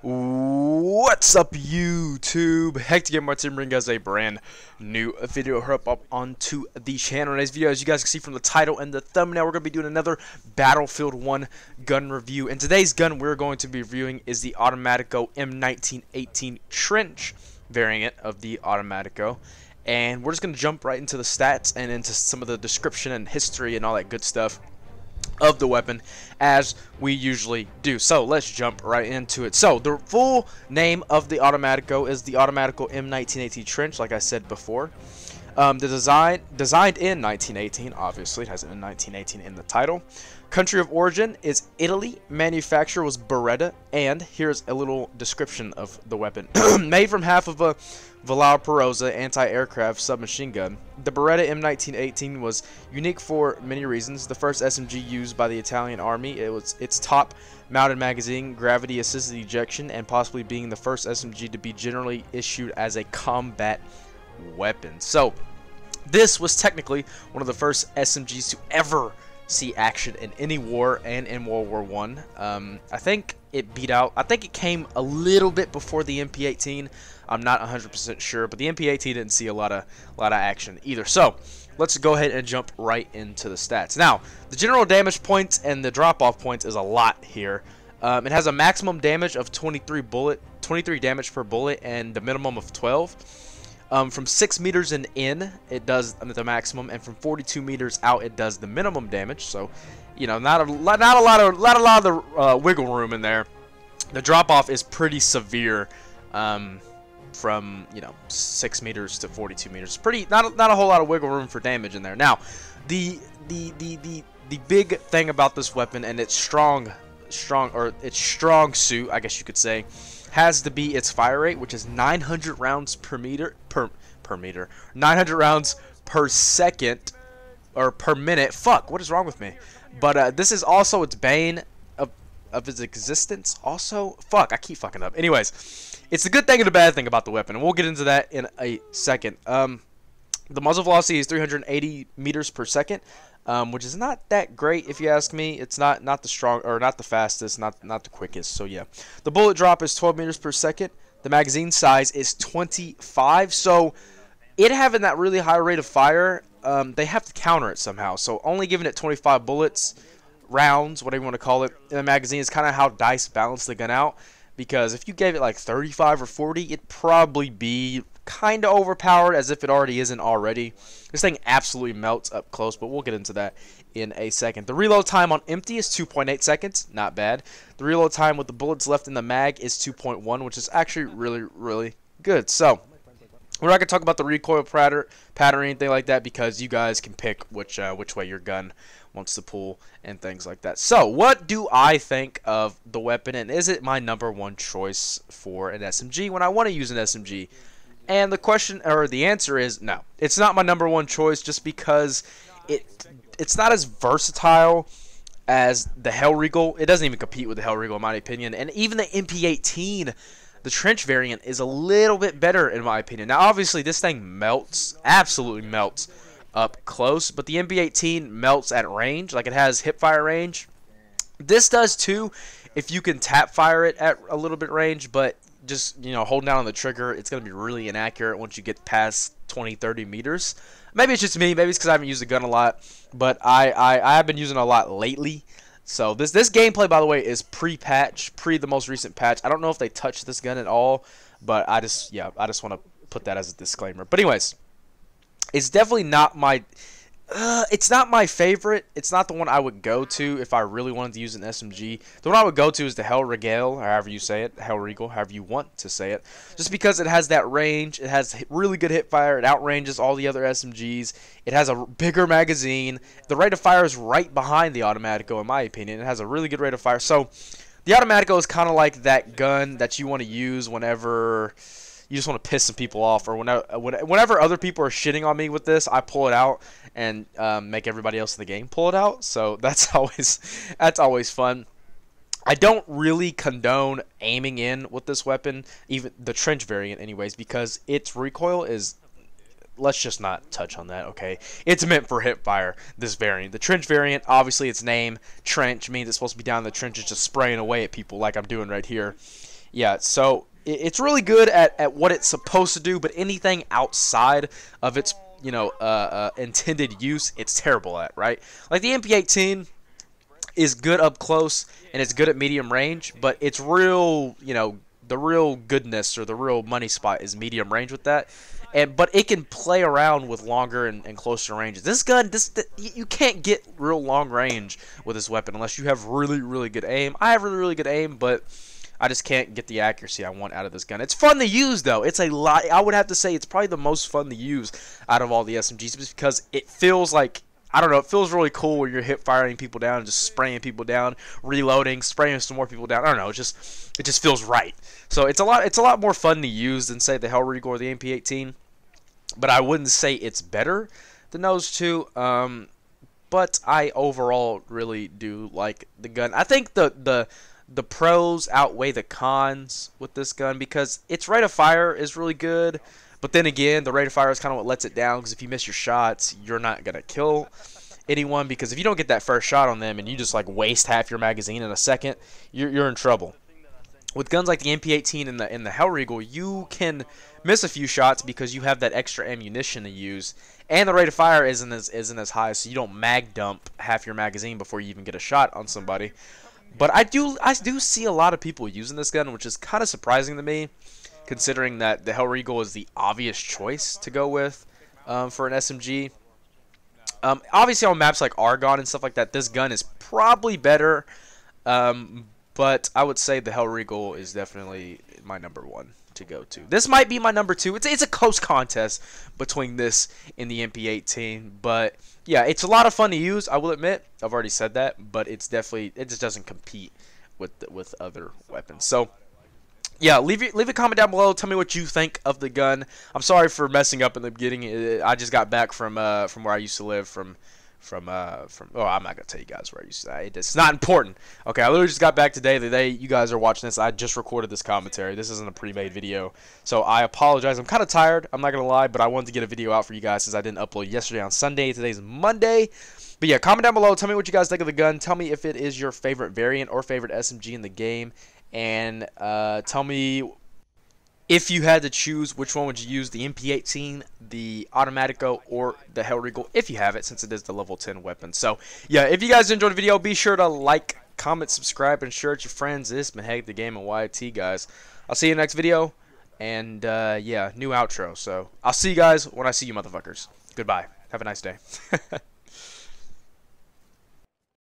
What's up, YouTube? Hectic Gamer Team bringing us a brand new video up onto the channel. In today's video, as you guys can see from the title and the thumbnail, we're going to be doing another Battlefield 1 gun review. And today's gun we're going to be reviewing is the Automatico M1918 Trench variant of the Automatico. And we're just going to jump right into the stats and into some of the description and history and all that good stuff of the weapon, as we usually do. So let's jump right into it. So the full name of the Automatico is the Automatico M1918 Trench, like I said before. Designed in 1918, obviously it has an M1918 in the title. Country of origin is Italy. Manufacturer was Beretta, and here's a little description of the weapon. Made from half of a Valor anti-aircraft submachine gun. The Beretta M1918 was unique for many reasons. The first SMG used by the Italian army. It was its top mounted magazine, gravity assisted ejection, and possibly being the first SMG to be generally issued as a combat weapon. So this was technically one of the first SMGs to ever see action in any war, and in World War I. I think it came a little bit before the MP18. I'm not 100% sure, but the MP18 didn't see a lot of action either. So let's go ahead and jump right into the stats. Now, the general damage points and the drop-off points is a lot here. It has a maximum damage of 23 damage per bullet, and the minimum of 12. From 6 meters and in, it does the maximum, and from 42 meters out, it does the minimum damage. So, you know, not a lot of the wiggle room in there. The drop off is pretty severe, from 6 meters to 42 meters. Pretty not a whole lot of wiggle room for damage in there. Now, the big thing about this weapon, and its strong suit, I guess you could say, has to be its fire rate, which is 900 rounds per meter, 900 rounds per second, or per minute. Fuck, what is wrong with me? But this is also its bane of its existence. Also, fuck, I keep fucking up. Anyways, it's a good thing and a bad thing about the weapon, and we'll get into that in a second. The muzzle velocity is 380 meters per second. Which is not that great if you ask me. It's not the strong, or not the fastest, not the quickest. So yeah, the bullet drop is 12 meters per second. The magazine size is 25. So it having that really high rate of fire, they have to counter it somehow. So only giving it 25 bullets, rounds, whatever you want to call it, in the magazine is kind of how DICE balance the gun out. Because if you gave it like 35 or 40, it'd probably be kind of overpowered, as if it already isn't already. This thing absolutely melts up close, but we'll get into that in a second. The reload time on empty is 2.8 seconds, not bad. The reload time with the bullets left in the mag is 2.1, which is actually really good. So we're not going to talk about the recoil pattern or anything like that, because you guys can pick which way your gun wants to pull and things like that. So what do I think of the weapon, and is it my #1 choice for an SMG when I want to use an SMG? And the question, or the answer is no. It's not my #1 choice, just because it's not as versatile as the Hellriegel. It doesn't even compete with the Hellriegel in my opinion. And even the MP18, the Trench variant, is a little bit better in my opinion. Now obviously this thing melts, absolutely melts up close, but the MP18 melts at range. Like, it has hip fire range. This does too if you can tap fire it at a little bit range, but just, holding down on the trigger, it's going to be really inaccurate once you get past 20-30 meters. Maybe it's just me, maybe it's because I haven't used the gun a lot, but I have been using it a lot lately. So this gameplay, by the way, is pre-patch, the most recent patch. I don't know if they touched this gun at all, but I just want to put that as a disclaimer. But anyways, it's definitely not my it's not my favorite. It's not the one I would go to if I really wanted to use an SMG. The one I would go to is the Hellriegel, or however you say it, Hellriegel, however you want to say it. Just because it has that range, it has really good hip fire, it outranges all the other SMGs. It has a bigger magazine. The rate of fire is right behind the Automatico, in my opinion. It has a really good rate of fire. So the Automatico is kind of like that gun that you want to use whenever you just want to piss some people off, or whenever other people are shitting on me with this, I pull it out and make everybody else in the game pull it out. So that's always fun. I don't really condone aiming in with this weapon, even the Trench variant anyways, because its recoil is, let's just not touch on that, okay? It's meant for hip fire, this variant. The Trench variant, obviously its name, Trench, means it's supposed to be down in the trenches just spraying away at people like I'm doing right here. Yeah, so it's really good at what it's supposed to do, but anything outside of its intended use, it's terrible at, right? Like the MP18 is good up close and it's good at medium range, but it's real, the real goodness or the real money spot is medium range with that. But it can play around with longer and closer ranges. This gun, you can't get real long range with this weapon unless you have really, really good aim. I have really, really good aim, but I just can't get the accuracy I want out of this gun. It's fun to use, though. It's a lot. I would have to say it's probably the most fun to use out of all the SMGs just because it feels like, I don't know, it feels really cool when you're hip firing people down and just spraying people down, reloading, spraying some more people down. I don't know, it just feels right. So it's a lot more fun to use than say the Hellriegel or the MP18. But I wouldn't say it's better than those two. But I overall really do like the gun. I think the pros outweigh the cons with this gun because its rate of fire is really good. But then again, the rate of fire is kind of what lets it down because if you miss your shots, you're not going to kill anyone because if you don't get that first shot on them and you just like waste half your magazine in a second, you're in trouble. With guns like the MP18 and the Hellriegel, you can miss a few shots because you have that extra ammunition to use, and the rate of fire isn't as high, so you don't mag dump half your magazine before you even get a shot on somebody. But I do see a lot of people using this gun, which is kind of surprising to me, considering that the Hellriegel is the obvious choice to go with for an SMG. Obviously, on maps like Argonne and stuff like that, this gun is probably better. But I would say the Hellriegel is definitely my number one to go to. This might be my number two. It's a close contest between this and the MP18. But yeah, it's a lot of fun to use, I will admit. I've already said that, but it just doesn't compete with other weapons. So yeah, leave a comment down below. Tell me what you think of the gun. I'm sorry for messing up in the beginning. I just got back from where I used to live from oh, I'm not gonna tell you guys where I used to. It's not important. Okay, I literally just got back today. The day you guys are watching this, I just recorded this commentary. This isn't a pre-made video, so I apologize. I'm kind of tired. I'm not gonna lie, but I wanted to get a video out for you guys since I didn't upload yesterday on Sunday. Today's Monday. But yeah, comment down below. Tell me what you guys think of the gun. Tell me if it is your favorite variant or favorite SMG in the game, and tell me if you had to choose, which one would you use, the MP18, the Automatico, or the Hellriegel, if you have it, since it is the level 10 weapon. So, yeah, if you guys enjoyed the video, be sure to like, comment, subscribe, and share it with your friends. This has been Hag the Game and YT, guys. I'll see you in the next video, and, yeah, new outro. So, I'll see you guys when I see you, motherfuckers. Goodbye. Have a nice day.